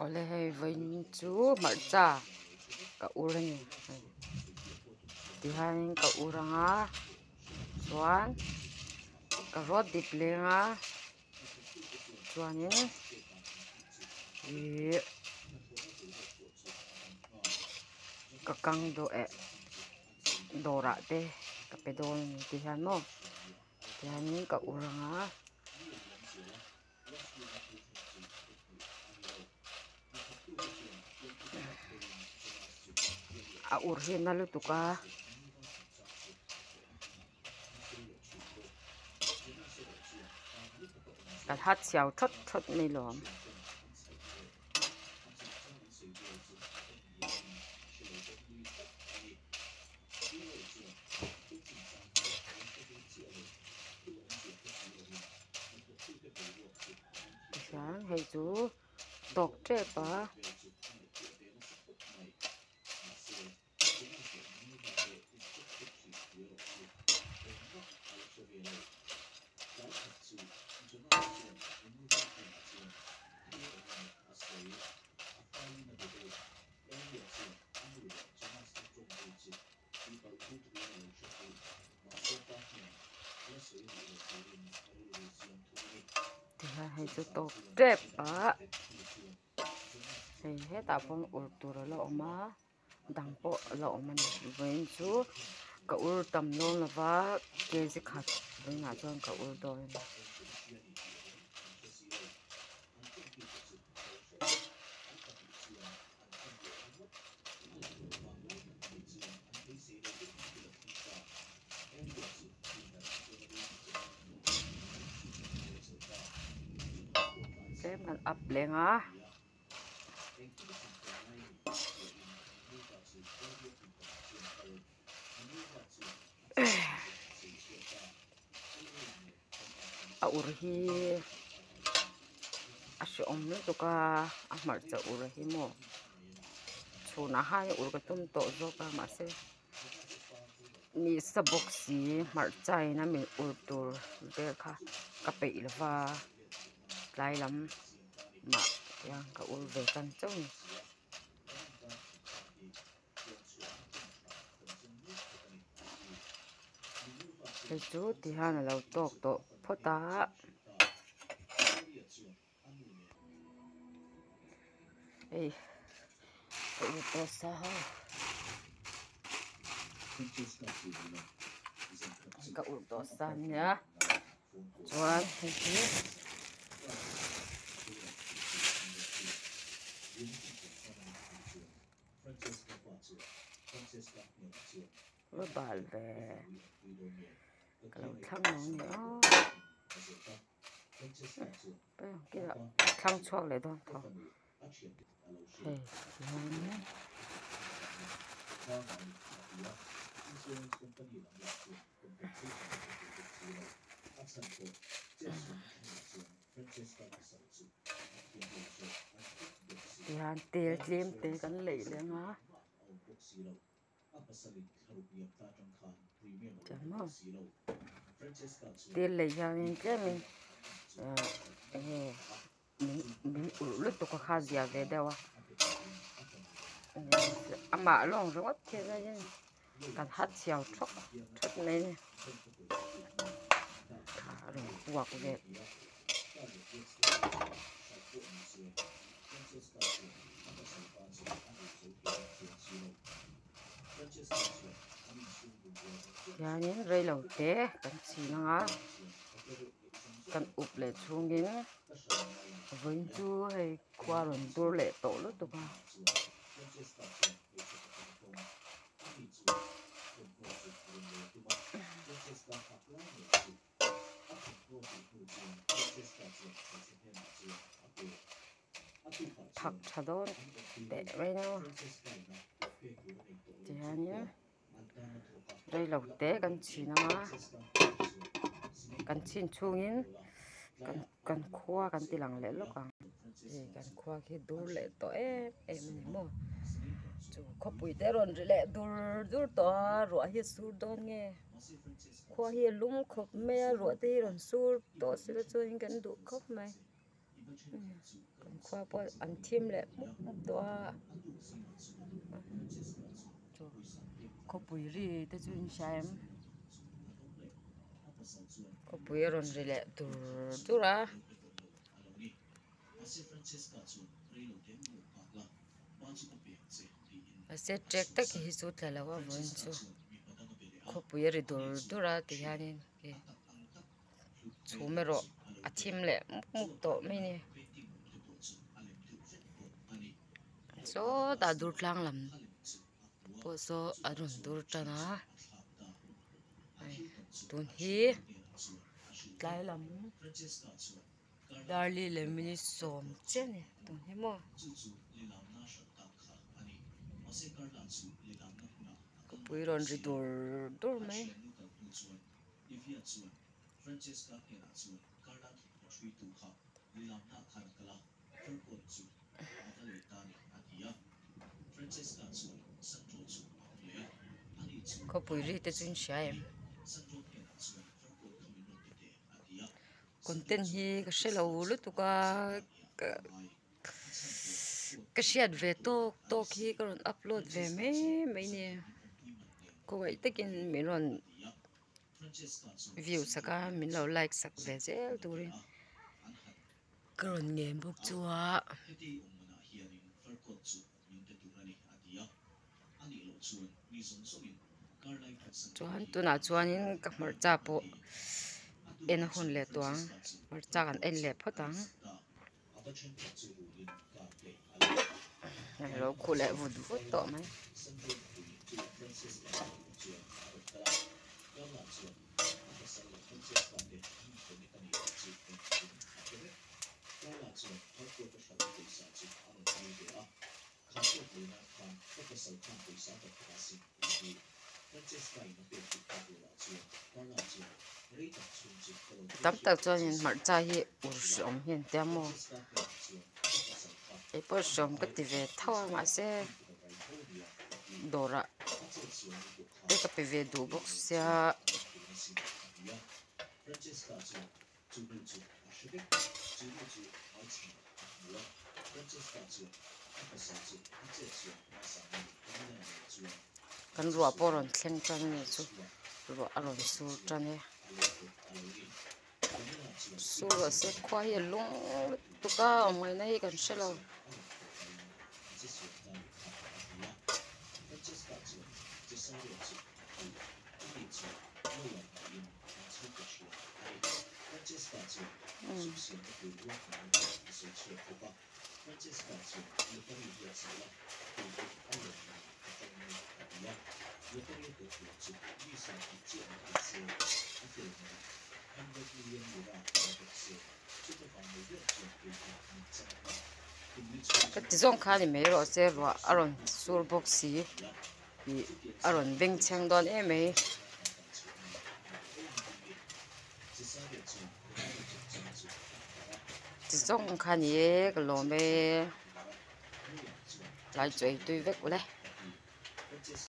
Ole hay vinh chú mở cha cả urani thì hai cả uranga chuan cả rót dip lenga chuanin cả căng độ đồ rạ te cả pedol thì han mo thì hai cả uranga urhin na lutuka cả hát xèo thất thất này lòm sáng hay chú tộc trẻ ba thì hay chú tộc trẻ ba hay hết tạo phong ur tu rồi lọ má đằng bộ lọ mình với chú cậu ur tầm luôn là vá kia sẽ khát với ngã cho cậu ur đôi thế mình ập lên á urhi ashe omle to ka amar cha urhi mo chuna hai ur ka tum to zo ka ma se ni sa boxi mar chai na mi ur tur de kha ka pe ilwa lai lam ma yang ka ur ve kan chong cái chú thì hai là lâu tốt to phota ê cái to sao cái ur to sao nhá chuan cái chú với bà về cái lâu thăng nó nữa cái là thăng chuột lại thôi thôi hey thì hàng tiền kiếm tiền cắn lì lên á chẳng không tiền lì cho nên chứ mình lúc tôi có khá gì về đâu à mà lòng rất thế này cả hát xèo chóc chóc này rồi quạt về ya những rây lẩu té cần xì nó cần ụp lệ xuống đến với chú hay qua rồi tôi lệ tổ lúc tôi vào thật thật đó để đây đâu thì nhá đây lẩu té cần xì nó cần xin chuông cần khoa cần tì lằng lẽ lúc thì cần khoa khi đủ lẽ to em này mà chú có bụi té rồi lẽ đủ to rồi hết su đón nghe khoa hi lúng khóc mẹ rồi thì rồi su to sẽ cho những cái đủ khóc mày cần khoa po an thim le muk to ko pui ri te chu in shaim ko pui ron ri le tura ase trek tak hi chu tlalawa voin chu ko pui ri tura ti hianin ke chumero athim le muk to mai ni so da dur tlang lam po so arun dur tana tun hi tlai lam darli le mini som chen tun hi mo ko pui ron ri dur mai ko pui ri te chin shaim content hi ka shelo lu tu ka shiat ve to khi ka ron upload ve mai ni ko wai takin mi ron view saka min lo like sak ve zel turi ka ron nge buk chuwa chuan tuna chuanin ka hmarcha po en hun le tuang hmarcha kan en le photang lo khu le vut to mai tam tak chuanin hmarcha hi ur hriawm hian tiamo e pawh hriawm ka ti ve thawa ma se dawrah e ka pe ve duh bawk sia kan ruah pawh ron thleng tan ni chu ruah a ron sur tani sur se khua hi lung tuka awmai na hi kan hrelo cái tiếng khá thì mấy rồi xe rồi aron sur box xí bị aron beng chang đòn em mấy tiếng khá nhé cái lò mê lại chơi tôi vết của đây